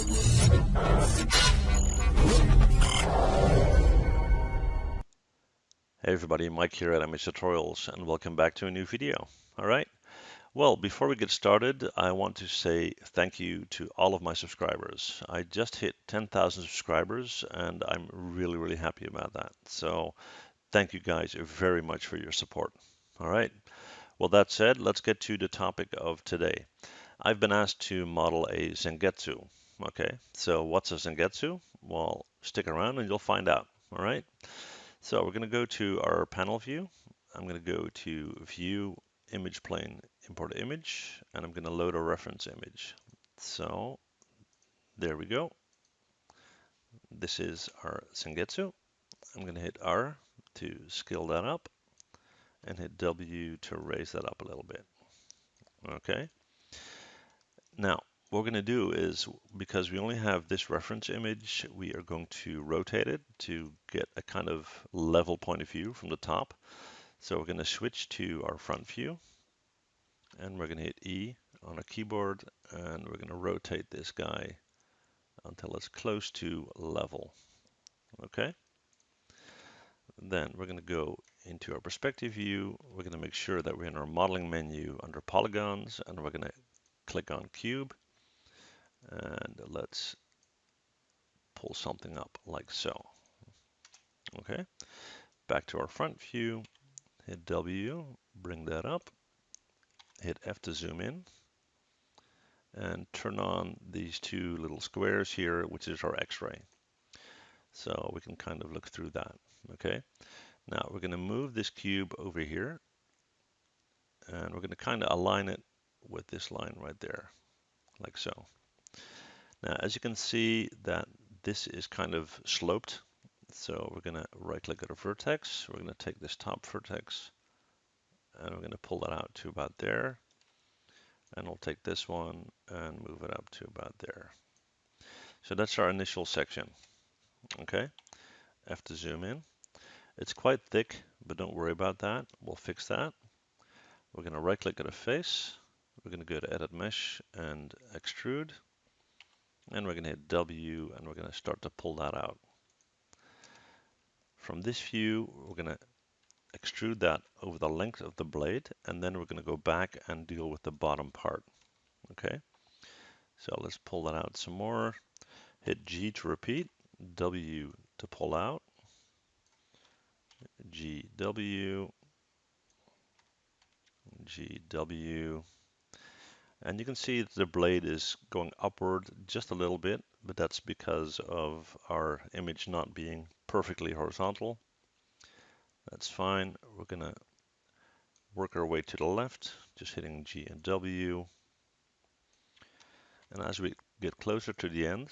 Hey everybody, Mike here at Image Tutorials, and welcome back to a new video. All right. Well, before we get started, I want to say thank you to all of my subscribers. I just hit 10,000 subscribers, and I'm really happy about that. So thank you guys very much for your support. All right. Well, that said, let's get to the topic of today. I've been asked to model a Zangetsu. Okay. So what's a Zangetsu? Well, stick around and you'll find out. All right. So we're going to go to our panel view. I'm going to go to View, Image Plane, Import Image, and I'm going to load a reference image. So there we go. This is our Zangetsu. I'm going to hit R to scale that up and hit W to raise that up a little bit. Okay. Now, what we're going to do is, because we only have this reference image, we are going to rotate it to get a kind of level point of view from the top. So we're going to switch to our front view, and we're going to hit E on our keyboard, and we're going to rotate this guy until it's close to level. Okay. Then we're going to go into our perspective view. We're going to make sure that we're in our modeling menu under polygons, and we're going to click on cube, and let's pull something up like so. Okay. Back to our front view, hit W, bring that up, hit F to zoom in, and turn on these two little squares here, which is our X-ray. So we can kind of look through that. Okay. Now we're going to move this cube over here, and we're going to kind of align it with this line right there, like so. Now, as you can see, that this is kind of sloped. So we're going to right click at a vertex. We're going to take this top vertex, and we're going to pull that out to about there. And we'll take this one and move it up to about there. So that's our initial section. Okay. F to zoom in. It's quite thick, but don't worry about that. We'll fix that. We're going to right click at a face. We're going to go to Edit Mesh and Extrude. And we're going to hit W, and we're going to start to pull that out. From this view, we're going to extrude that over the length of the blade, and then we're going to go back and deal with the bottom part. Okay, so let's pull that out some more. Hit G to repeat, W to pull out, GW, GW. And you can see that the blade is going upward just a little bit, but that's because of our image not being perfectly horizontal. That's fine. We're going to work our way to the left, just hitting G and W. And as we get closer to the end,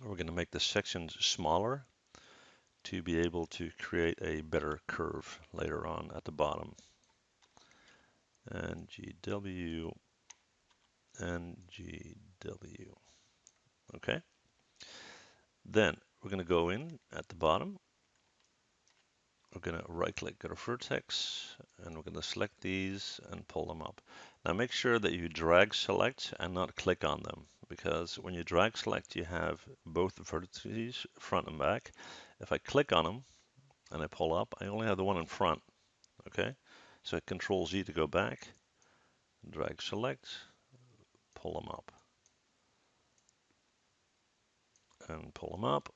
we're going to make the sections smaller to be able to create a better curve later on at the bottom. And GW and GW. Okay. Then we're going to go in at the bottom. We're going to right click at a vertex, and we're going to select these and pull them up. Now make sure that you drag select and not click on them, because when you drag select you have both the vertices front and back. If I click on them and I pull up, I only have the one in front. Okay, so Control Z to go back, drag select, pull them up, and pull them up,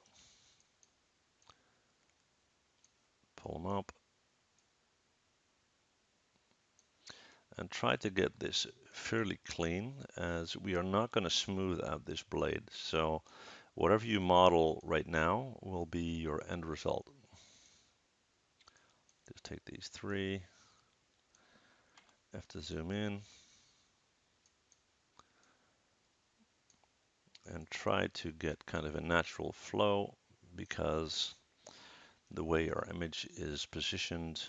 pull them up, and try to get this fairly clean, as we are not going to smooth out this blade. So whatever you model right now will be your end result. Just take these three, F to zoom in, and try to get kind of a natural flow, because the way our image is positioned,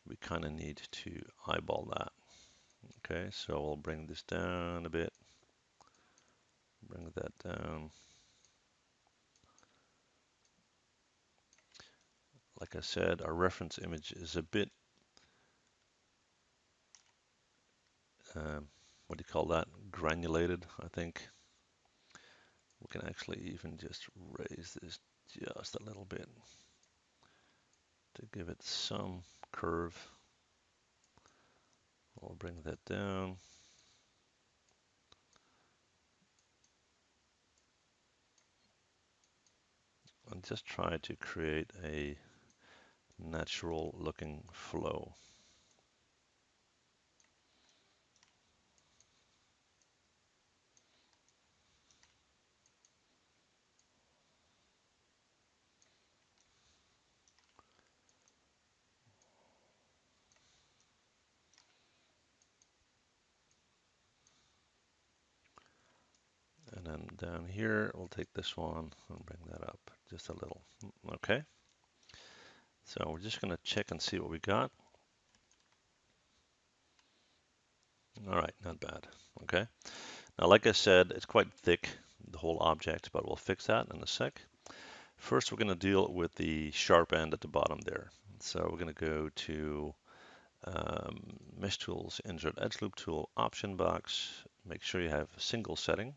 we kind of need to eyeball that. Okay, so we'll bring this down a bit, bring that down. Like I said, our reference image is a bit, what do you call that? Granulated, I think. We can actually even just raise this just a little bit to give it some curve. We'll bring that down. And just try to create a natural looking flow. And then down here, we'll take this one and bring that up just a little. Okay. So we're just going to check and see what we got. All right, not bad. Okay. Now, like I said, it's quite thick, the whole object, but we'll fix that in a sec. First, we're going to deal with the sharp end at the bottom there. So we're going to go to Mesh Tools, Insert Edge Loop Tool, Option Box. Make sure you have a single setting.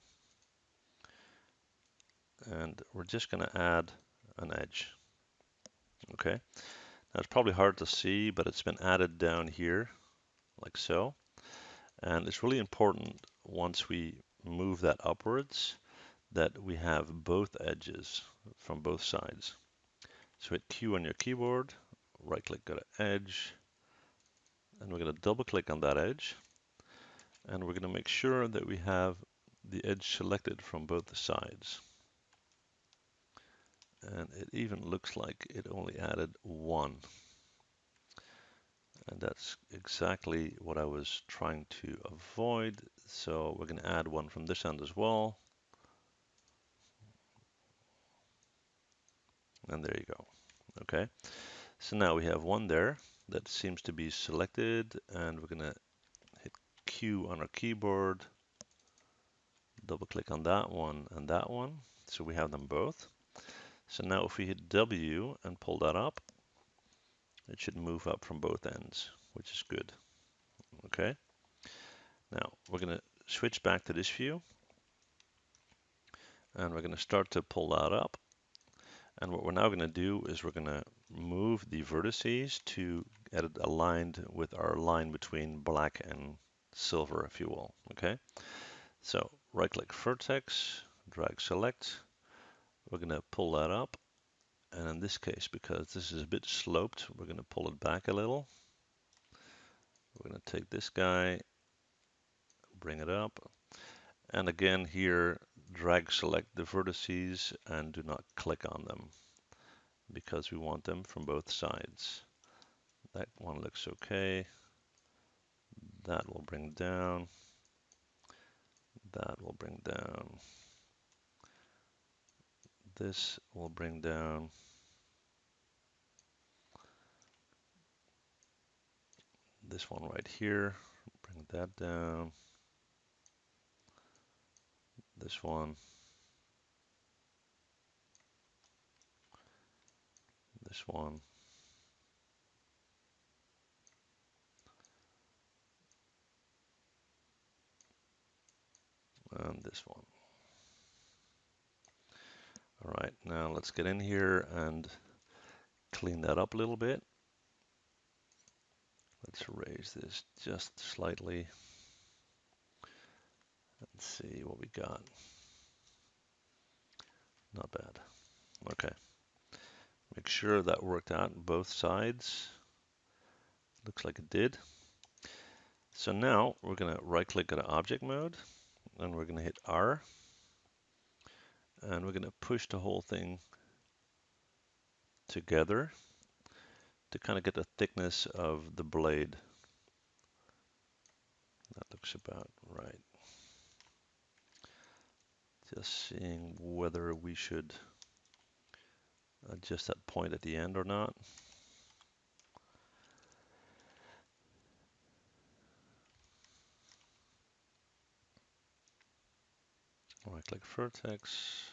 And we're just going to add an edge. Okay. Now, it's probably hard to see, but it's been added down here, like so. And it's really important once we move that upwards that we have both edges from both sides. So hit Q on your keyboard, right click, go to edge, and we're going to double click on that edge. And we're going to make sure that we have the edge selected from both sides. And it even looks like it only added one. And that's exactly what I was trying to avoid. So we're going to add one from this end as well. And there you go. Okay. So now we have one there that seems to be selected, and we're going to hit Q on our keyboard, double click on that one and that one. So we have them both. So now if we hit W and pull that up, it should move up from both ends, which is good. Okay. Now we're going to switch back to this view, and we're going to start to pull that up. And what we're now going to do is we're going to move the vertices to get it aligned with our line between black and silver, if you will. Okay. So right click vertex, drag select. We're going to pull that up. And in this case, because this is a bit sloped, we're going to pull it back a little. We're going to take this guy, bring it up. And again here, drag select the vertices and do not click on them because we want them from both sides. That one looks okay. That will bring down. That will bring down. This will bring down. This one right here, bring that down. This one. This one. And this one. All right, now let's get in here and clean that up a little bit. Let's raise this just slightly. Let's see what we got. Not bad. Okay. Make sure that worked out on both sides. Looks like it did. So now we're going to right click at object mode and we're going to hit R. And we're going to push the whole thing together to kind of get the thickness of the blade. That looks about right. Just seeing whether we should adjust that point at the end or not. Right click vertex.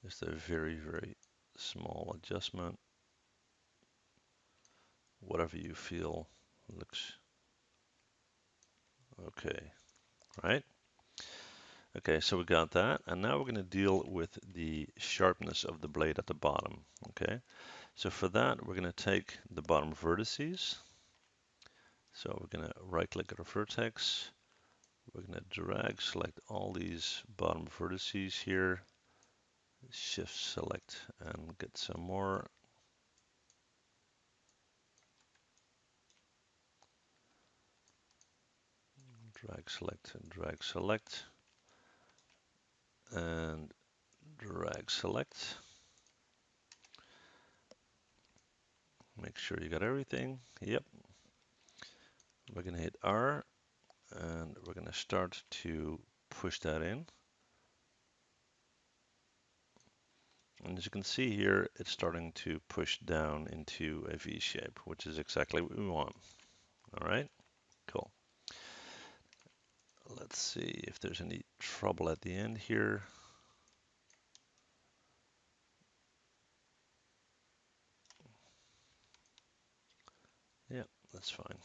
Just a very, very small adjustment. Whatever you feel looks okay. right? Okay, so we got that, and now we're going to deal with the sharpness of the blade at the bottom, okay? So for that, we're going to take the bottom vertices. So we're going to right-click at a vertex. We're going to drag select all these bottom vertices here, shift select and get some more. Drag select and drag select and drag select. Make sure you got everything. Yep. We're going to hit R and we're going to start to push that in. And as you can see here, it's starting to push down into a V shape, which is exactly what we want. All right, cool. Let's see if there's any trouble at the end here. Yeah, that's fine.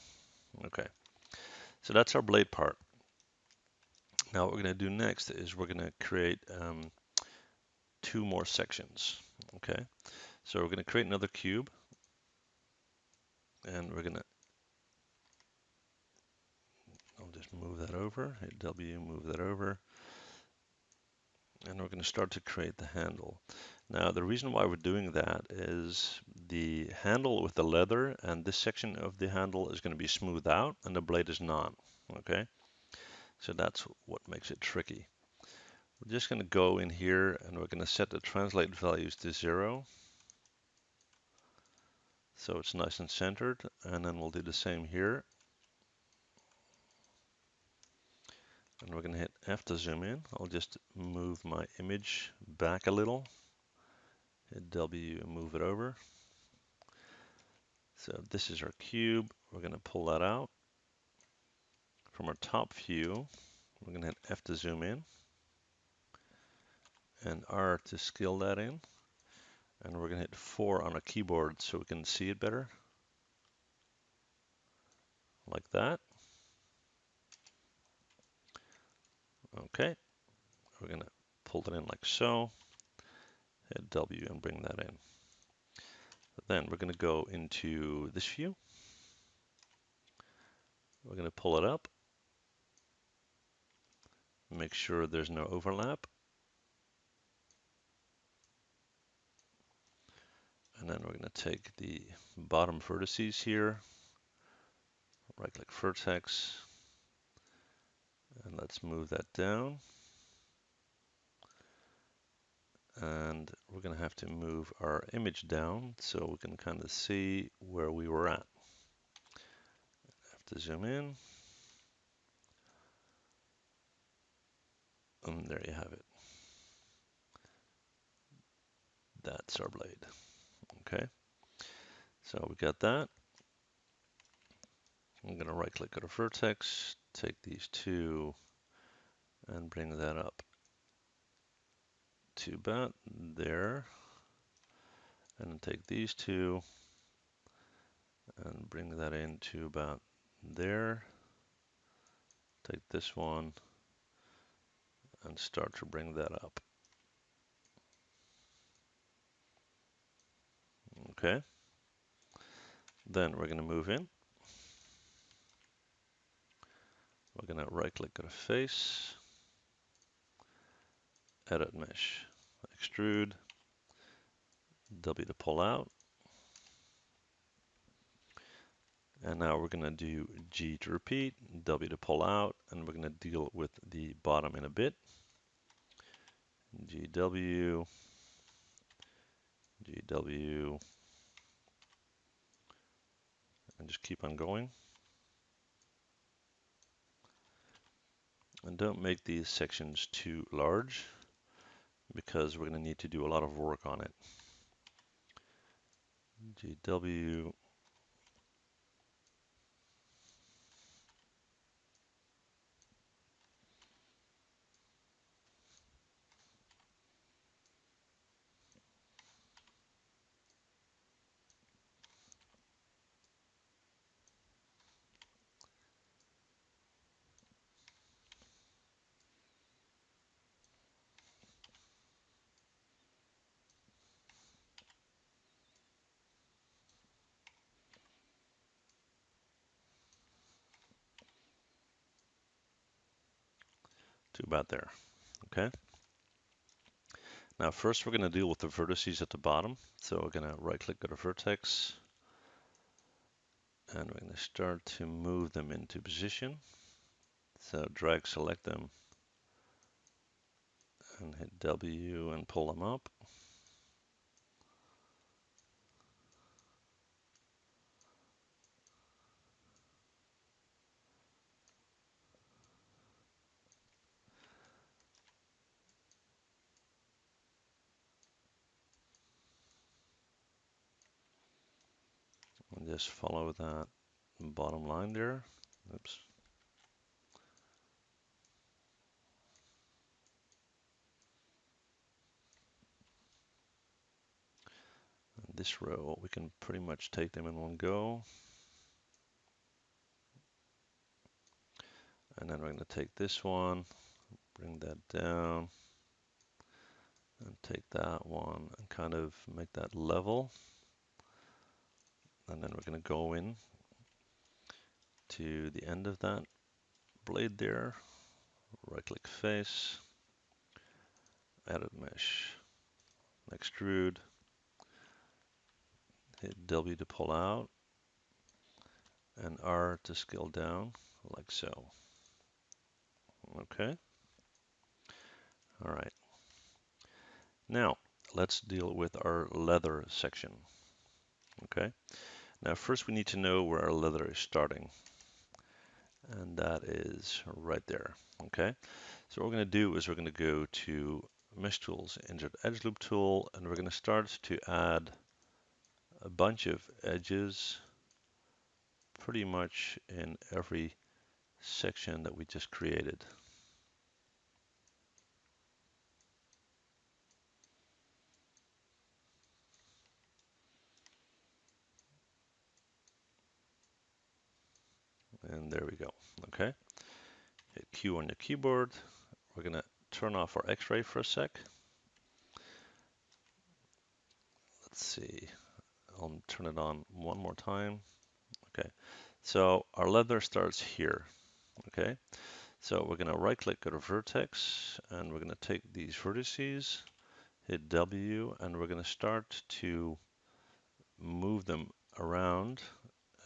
Okay, so that's our blade part. Now what we're going to do next is we're going to create two more sections. Okay, so we're going to create another cube, and we're going to, I'll just move that over, hit W, move that over, and we're going to start to create the handle. Now the reason why we're doing that is the handle with the leather and this section of the handle is going to be smoothed out and the blade is not. Okay, so that's what makes it tricky. We're just going to go in here and we're going to set the translate values to 0. So it's nice and centered, and then we'll do the same here. And we're going to hit F to zoom in. I'll just move my image back a little. Hit W and move it over. So this is our cube. We're going to pull that out. From our top view, we're going to hit F to zoom in and R to scale that in. And we're going to hit 4 on our keyboard so we can see it better. Like that. Okay. We're going to pull it in like so. Hit W and bring that in. Then we're going to go into this view. We're going to pull it up. Make sure there's no overlap. And then we're going to take the bottom vertices here, right click vertex, and let's move that down. And we're going to have to move our image down so we can kind of see where we were at. Have to zoom in. And there you have it. That's our blade. Okay. So we got that. I'm going to right click at a vertex, take these two and bring that up to about there. And then take these two and bring that into about there. Take this one and start to bring that up. Okay. Then we're going to move in. We're going to right click at a face, edit mesh, extrude, W to pull out. And now we're going to do G to repeat, W to pull out, and we're going to deal with the bottom in a bit. GW, GW, and just keep on going. And don't make these sections too large because we're going to need to do a lot of work on it. GW, Too bad there. Okay. Now first we're going to deal with the vertices at the bottom. So we're going to right click, go to vertex, and we're going to start to move them into position. So drag select them and hit W and pull them up. And just follow that bottom line there. Oops. And this row, we can pretty much take them in one go. And then we're going to take this one, bring that down, and take that one and kind of make that level. And then we're going to go in to the end of that blade there, right click face, edit mesh, extrude, hit W to pull out, and R to scale down, like so. Okay. All right. Now, let's deal with our leather section. Okay. Now, first we need to know where our leather is starting, and that is right there. Okay. So what we're going to do is we're going to go to Mesh Tools, Insert Edge Loop Tool, and we're going to start to add a bunch of edges pretty much in every section that we just created. And there we go. Okay. Hit Q on your keyboard. We're going to turn off our X-ray for a sec. Let's see. I'll turn it on one more time. Okay. So our leather starts here. Okay. So we're going to right click, go to vertex, and we're going to take these vertices, hit W, and we're going to start to move them around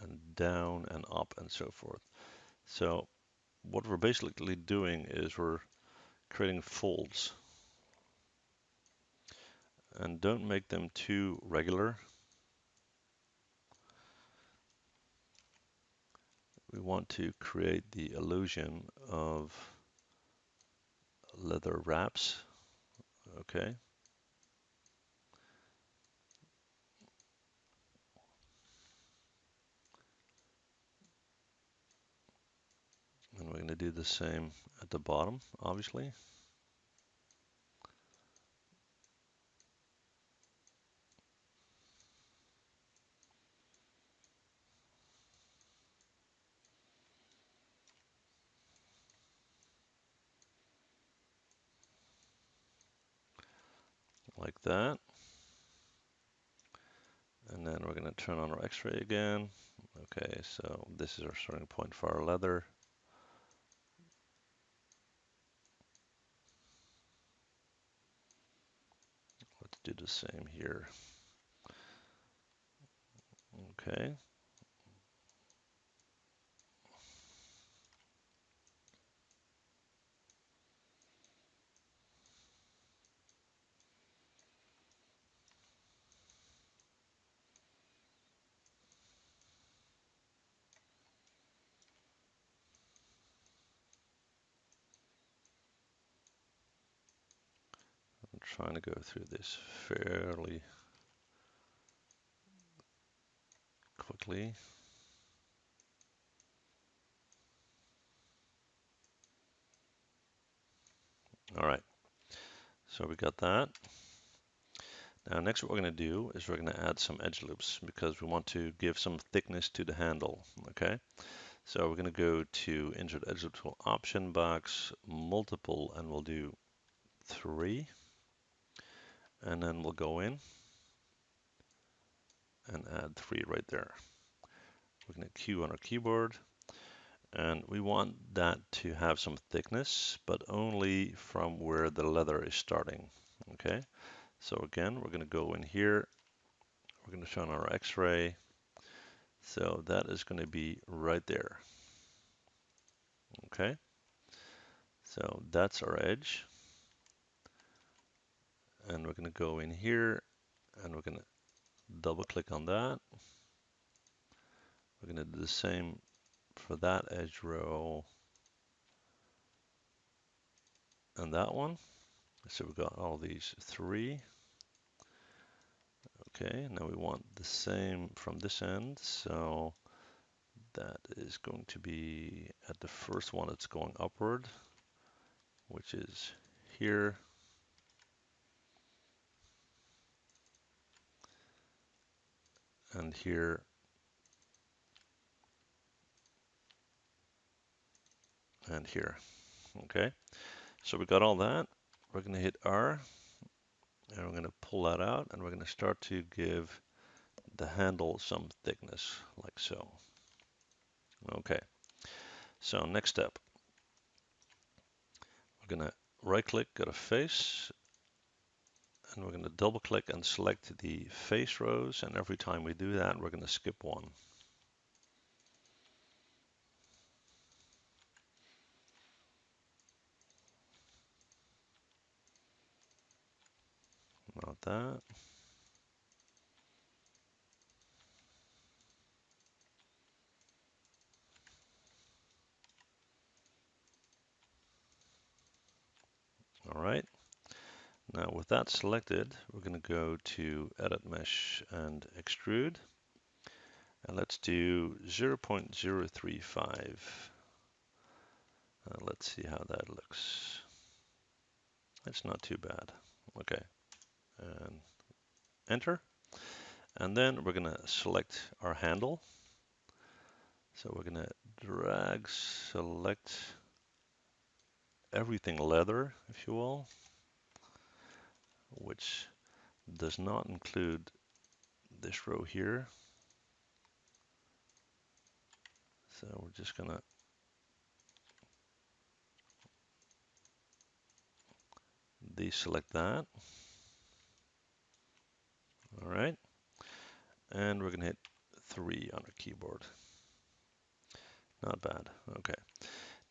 and down and up and so forth. So what we're basically doing is we're creating folds, and don't make them too regular. We want to create the illusion of leather wraps. Okay. And we're going to do the same at the bottom, obviously. Like that. And then we're going to turn on our X-ray again. Okay, so this is our starting point for our leather. Let's do the same here. Okay. I'm trying to go through this fairly quickly. All right, so we got that. Now next what we're going to do is we're going to add some edge loops because we want to give some thickness to the handle. Okay, so we're going to go to Insert Edge Loop Tool option box, multiple, and we'll do 3. And then we'll go in and add 3 right there. We're going to Q on our keyboard, And we want that to have some thickness, but only from where the leather is starting. Okay, so again, we're going to go in here. We're going to show on our X-ray. So that is going to be right there. Okay, so that's our edge. And we're going to go in here and we're going to double click on that. We're going to do the same for that edge row and that one. So we've got all these three. Okay, now we want the same from this end. So that is going to be at the first one, it's going upward, which is here. And here. And here. Okay, so we got all that. We're going to hit R and we're going to pull that out and we're going to start to give the handle some thickness like so. Okay, so next step, we're going to right click, go to face, and we're going to double click and select the face rows, and every time we do that we're going to skip one. Not that. All right. Now with that selected, we're going to go to Edit Mesh and Extrude. And let's do 0.035. Let's see how that looks. It's not too bad. Okay. And enter. And then we're going to select our handle. So we're going to drag, select everything leather, if you will, which does not include this row here. So we're just going to deselect that. All right. And we're going to hit 3 on our keyboard. Not bad. Okay.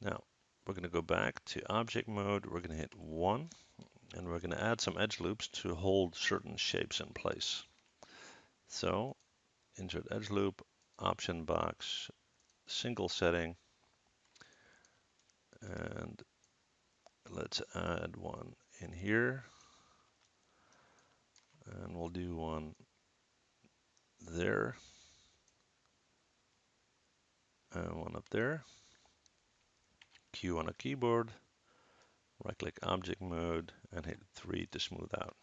Now we're going to go back to object mode. We're going to hit 1 and we're going to add some edge loops to hold certain shapes in place. So insert edge loop, option box, single setting, and let's add one in here. And we'll do one there and one up there. Q on a keyboard, right click object mode and hit 3 to smooth out.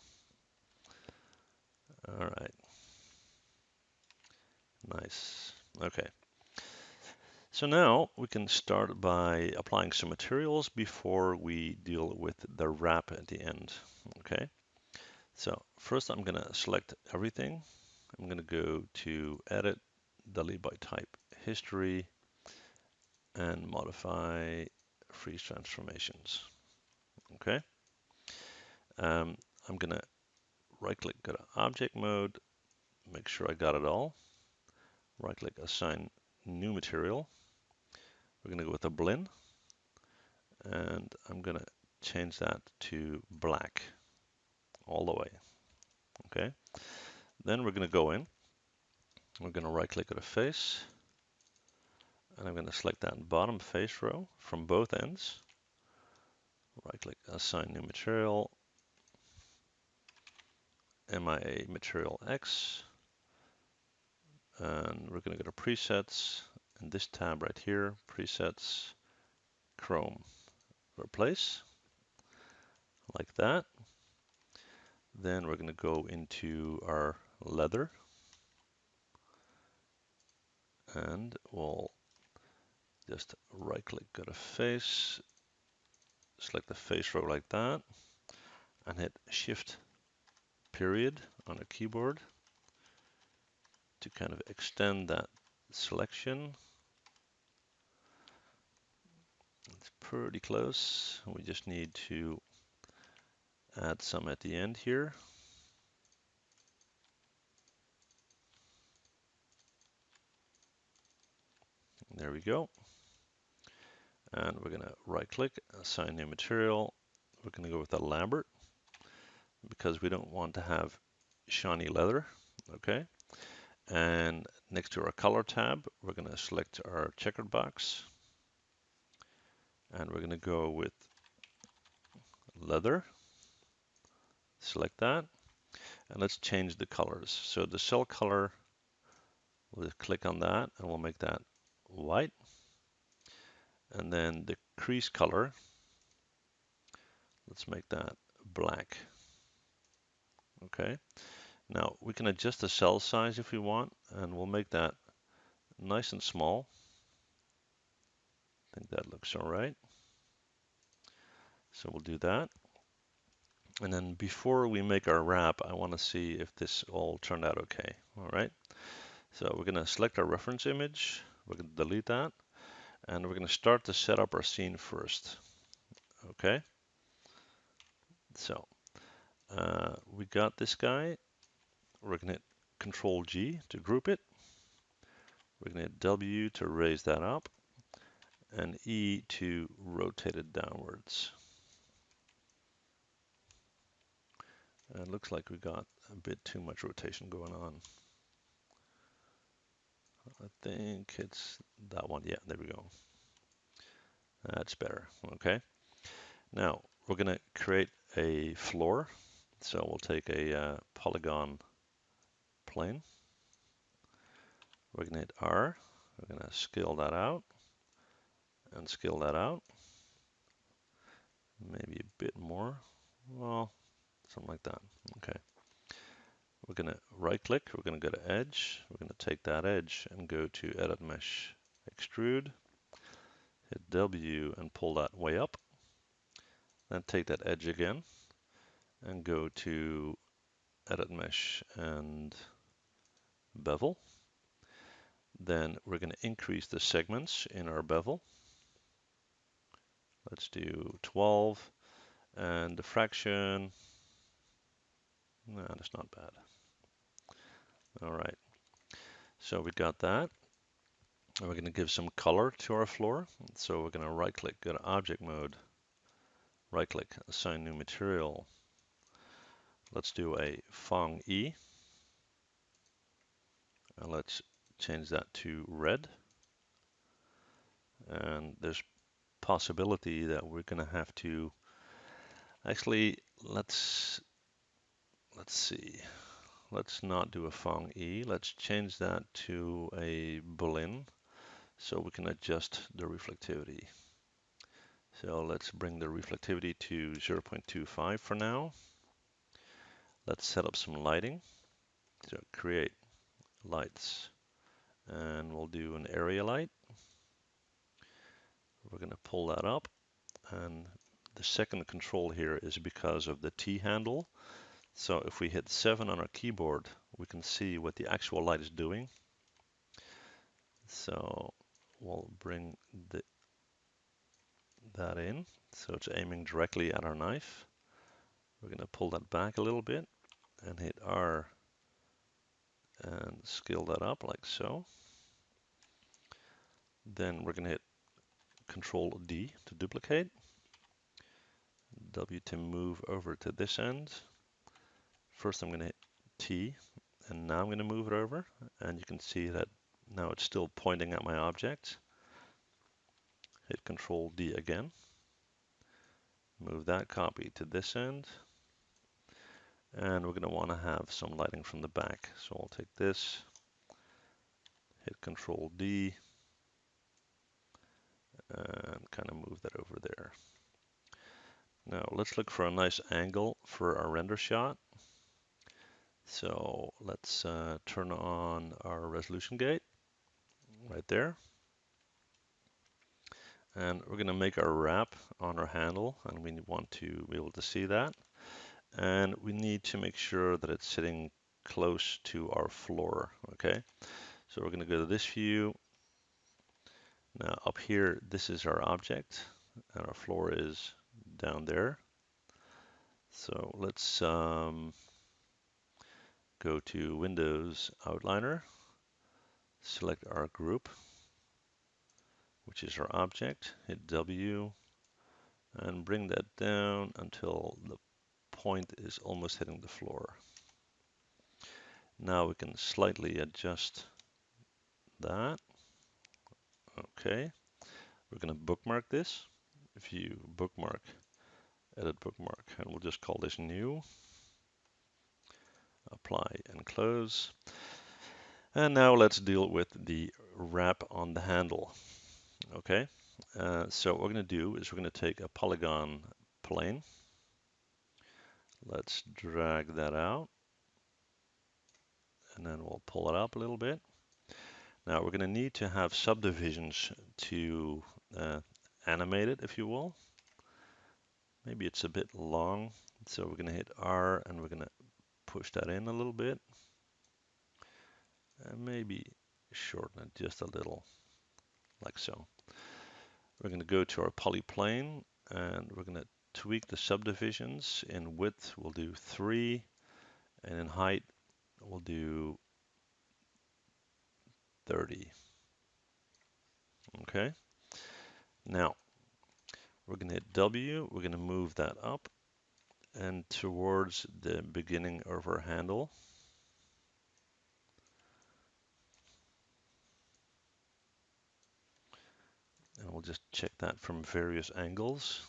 All right. Nice. Okay. So now we can start by applying some materials before we deal with the wrap at the end. Okay. So first I'm going to select everything. I'm going to go to Edit, Delete by Type, History, and Modify Freeze Transformations. Okay. I'm going to right click, go to Object Mode, make sure I got it all. Right click, Assign New Material. We're going to go with a blend, and I'm going to change that to black all the way. Okay. Then we're going to go in. We're going to right click at a face, and I'm going to select that bottom face row from both ends. Right click, assign new material, MIA material X, and we're going to go to presets, and this tab right here, presets, chrome, replace, like that. Then we're going to go into our leather, and we'll just right click, go to face, select the face row like that, and hit shift period on a keyboard to kind of extend that selection. It's pretty close. We just need to add some at the end here. There we go. And we're going to right click, assign new material. We're going to go with a Lambert because we don't want to have shiny leather. Okay. And next to our color tab, we're going to select our checkered box. And we're going to go with leather. Select that. And let's change the colors. So the cell color, we'll click on that and we'll make that white. And then the crease color, let's make that black. Okay. Now we can adjust the cell size if we want, and we'll make that nice and small. I think that looks all right. So we'll do that. And then before we make our wrap, I want to see if this all turned out okay. All right. So we're going to select our reference image. We're going to delete that. And we're going to start to set up our scene first. Okay. So we got this guy. We're going to hit Control G to group it. We're going to hit W to raise that up. And E to rotate it downwards. And it looks like we got a bit too much rotation going on. I think it's that one. Yeah, there we go. That's better. Okay. Now we're going to create a floor. So we'll take a polygon plane. We're going to hit R. We're going to scale that out and scale that out. Maybe a bit more. Well, something like that. Okay. We're going to right click. We're going to go to edge. We're going to take that edge and go to edit mesh extrude. Hit W and pull that way up. Then take that edge again and go to edit mesh and bevel. Then we're going to increase the segments in our bevel. Let's do 12 and the fraction. No, that's not bad. All right. So we got that. And we're going to give some color to our floor. So we're going to right click, go to object mode, right click, assign new material. Let's do a Fong E. And let's change that to red. And there's possibility that we're going to have to actually let's see. Let's not do a Fong E. Let's change that to a Boolean so we can adjust the reflectivity. So let's bring the reflectivity to 0.25 for now. Let's set up some lighting. So create lights and we'll do an area light. We're going to pull that up, and the second control here is because of the T handle. So if we hit 7 on our keyboard, we can see what the actual light is doing. So we'll bring that in. So it's aiming directly at our knife. We're going to pull that back a little bit and hit R and scale that up like so. Then we're going to hit Control D to duplicate. W to move over to this end. First I'm going to hit T, and now I'm going to move it over, and you can see that now it's still pointing at my object. Hit Control D again. Move that copy to this end. And we're going to want to have some lighting from the back. So I'll take this, hit Control D, and kind of move that over there. Now let's look for a nice angle for our render shot. So let's turn on our resolution gate right there. And we're going to make our wrap on our handle, and we want to be able to see that. And we need to make sure that it's sitting close to our floor, okay? So we're going to go to this view, Now up here, this is our object, and our floor is down there. So let's go to Windows Outliner, select our group, which is our object, hit W, and bring that down until the point is almost hitting the floor. Now we can slightly adjust that. Okay, we're going to bookmark this. If you bookmark, edit bookmark, and we'll just call this new, apply and close. And now let's deal with the wrap on the handle. Okay, so what we're going to do is we're going to take a polygon plane. Let's drag that out, and then we'll pull it up a little bit. Now we're going to need to have subdivisions to animate it, if you will. Maybe it's a bit long, so we're going to hit R and we're going to push that in a little bit. And maybe shorten it just a little, like so. We're going to go to our polyplane and we're going to tweak the subdivisions. In width, we'll do 3, and in height, we'll do 30. Okay. Now, we're going to hit W, we're going to move that up and towards the beginning of our handle. And we'll just check that from various angles.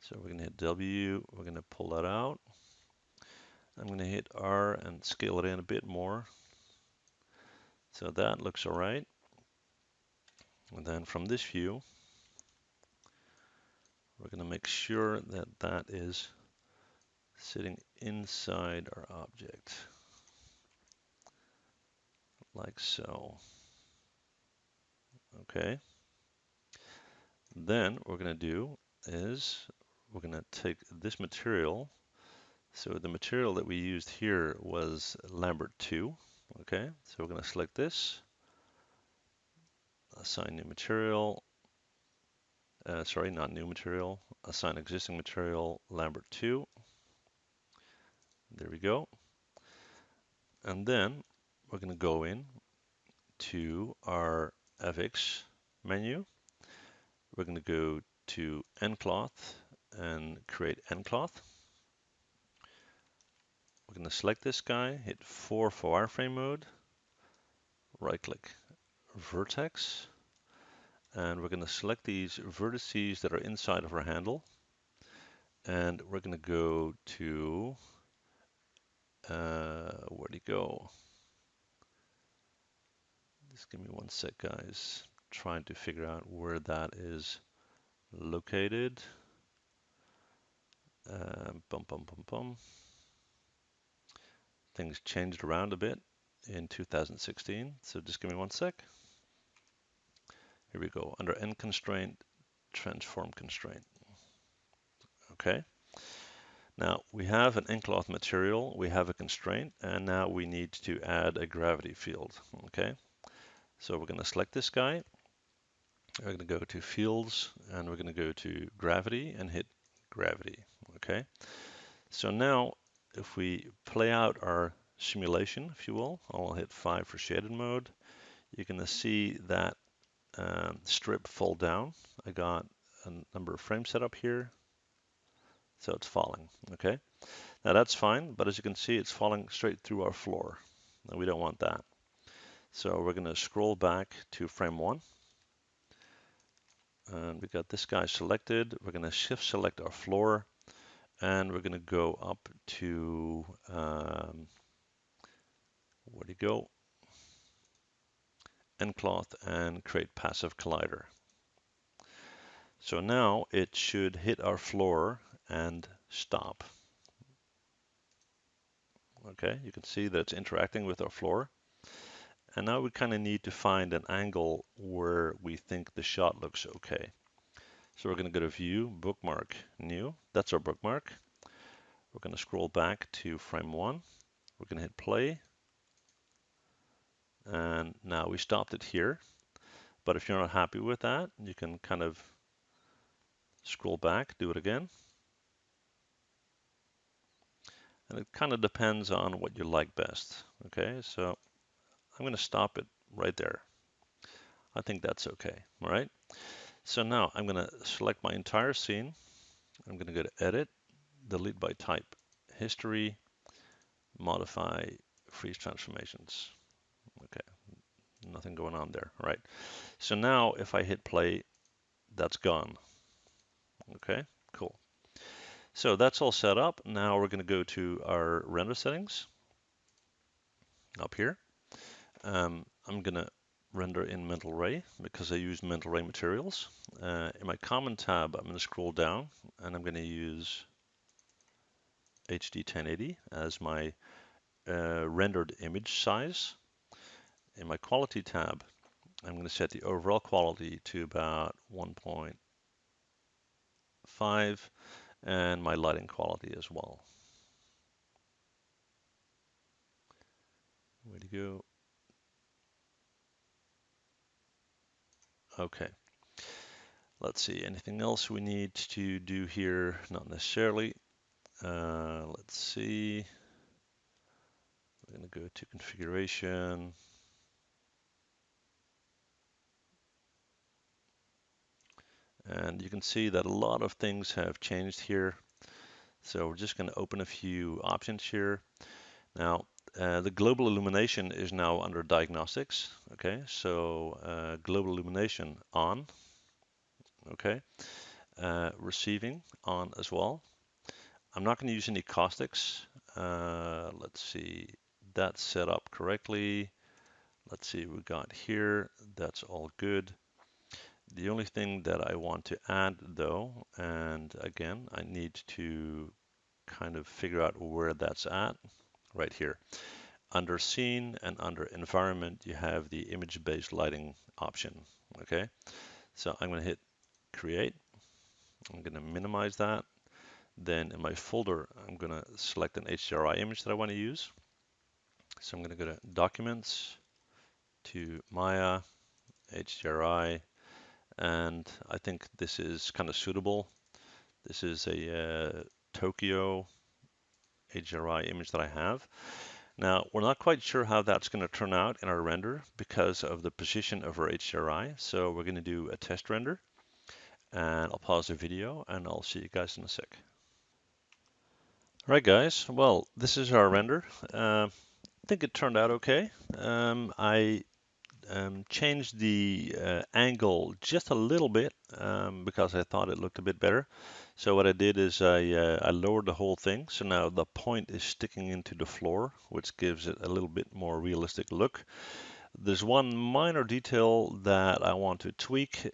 So we're going to hit W, we're going to pull that out. I'm going to hit R and scale it in a bit more. So that looks all right. And then from this view, we're going to make sure that that is sitting inside our object, like so. Okay. Then what we're going to do is we're going to take this material. So the material that we used here was Lambert 2. Okay, so we're going to select this, assign new material, sorry, not new material, assign existing material Lambert 2. There we go. And then we're going to go in to our FX menu. We're going to go to nCloth and create nCloth. We're going to select this guy, hit 4 for wireframe mode, right click vertex, and we're going to select these vertices that are inside of our handle, and we're going to go to, where'd he go? Just give me one sec, guys. Trying to figure out where that is located. Bum, bum, bum, bum. Things changed around a bit in 2016, so just give me one sec. Here we go, under end constraint, transform constraint. Okay. Now we have an nCloth material, we have a constraint, and now we need to add a gravity field. Okay. So we're going to select this guy. We're going to go to fields and we're going to go to gravity and hit gravity. Okay. So now if we play out our simulation, if you will, I'll hit 5 for shaded mode. You're going to see that strip fall down. I got a number of frames set up here, so it's falling. Okay, now that's fine, but as you can see, it's falling straight through our floor, and we don't want that. So we're going to scroll back to frame 1, and we got this guy selected. We're going to shift select our floor, and we're going to go up to where'd he go? nCloth and create passive collider. So now it should hit our floor and stop. Okay, you can see that it's interacting with our floor. And now we kind of need to find an angle where we think the shot looks okay. So we're going to go to View, Bookmark, New. That's our bookmark. We're going to scroll back to frame 1. We're going to hit play. And now we stopped it here. But if you're not happy with that, you can kind of scroll back, do it again. And it kind of depends on what you like best. Okay, so I'm going to stop it right there. I think that's okay. All right. So now I'm going to select my entire scene. I'm going to go to Edit, Delete by Type, History, Modify, Freeze Transformations. Okay, nothing going on there. All right. So now if I hit play, that's gone. Okay, cool. So that's all set up. Now we're going to go to our render settings up here. I'm going to render in Mental Ray because I use Mental Ray materials. In my Common tab, I'm going to scroll down and I'm going to use HD 1080 as my rendered image size. In my Quality tab, I'm going to set the overall quality to about 1.5 and my lighting quality as well. Way to go. Okay. Let's see, anything else we need to do here? Not necessarily. Let's see. We're going to go to configuration. And you can see that a lot of things have changed here. So we're just going to open a few options here. Now, the global illumination is now under diagnostics. Okay, so global illumination on. Okay, receiving on as well. I'm not going to use any caustics. Let's see, that's set up correctly. Let's see what we got here. That's all good. The only thing that I want to add though, and again, I need to kind of figure out where that's at right here. Under scene and under environment, you have the image-based lighting option. Okay, so I'm going to hit create. I'm going to minimize that. Then in my folder, I'm going to select an HDRI image that I want to use. So I'm going to go to Documents, to Maya, HDRI, and I think this is kind of suitable. This is a Tokyo HDRI image that I have. Now, we're not quite sure how that's going to turn out in our render because of the position of our HDRI. So we're going to do a test render, and I'll pause the video and I'll see you guys in a sec. All right, guys. Well, this is our render. I think it turned out okay. I changed the angle just a little bit because I thought it looked a bit better. So what I did is I lowered the whole thing. So now the point is sticking into the floor, which gives it a little bit more realistic look. There's one minor detail that I want to tweak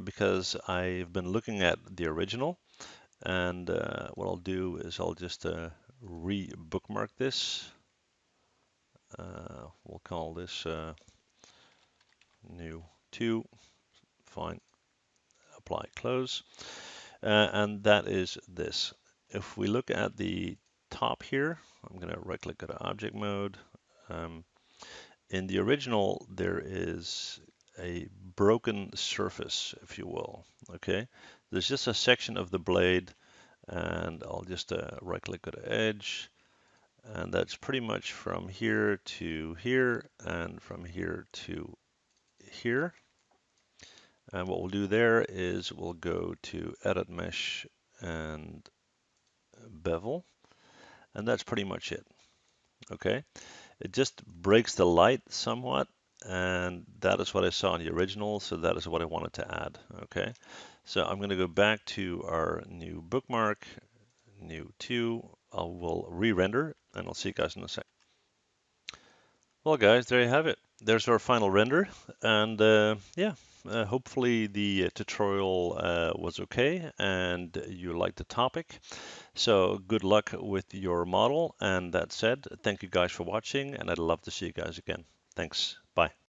because I've been looking at the original. And what I'll do is I'll just re-bookmark this. We'll call this new 2. Fine. Apply, close. And that is this. If we look at the top here, I'm going to right click, go to object mode. In the original, there is a broken surface, if you will. Okay, there's just a section of the blade, and I'll just right click, go to edge. And that's pretty much from here to here and from here to here. And what we'll do there is we'll go to Edit Mesh and Bevel, and that's pretty much it. Okay, it just breaks the light somewhat, and that is what I saw in the original, so that is what I wanted to add. Okay, so I'm going to go back to our new bookmark, new 2. I will re-render, and I'll see you guys in a sec. Well, guys, there you have it. There's our final render, and yeah, hopefully the tutorial was okay and you liked the topic. So good luck with your model. And that said, thank you guys for watching, and I'd love to see you guys again. Thanks. Bye.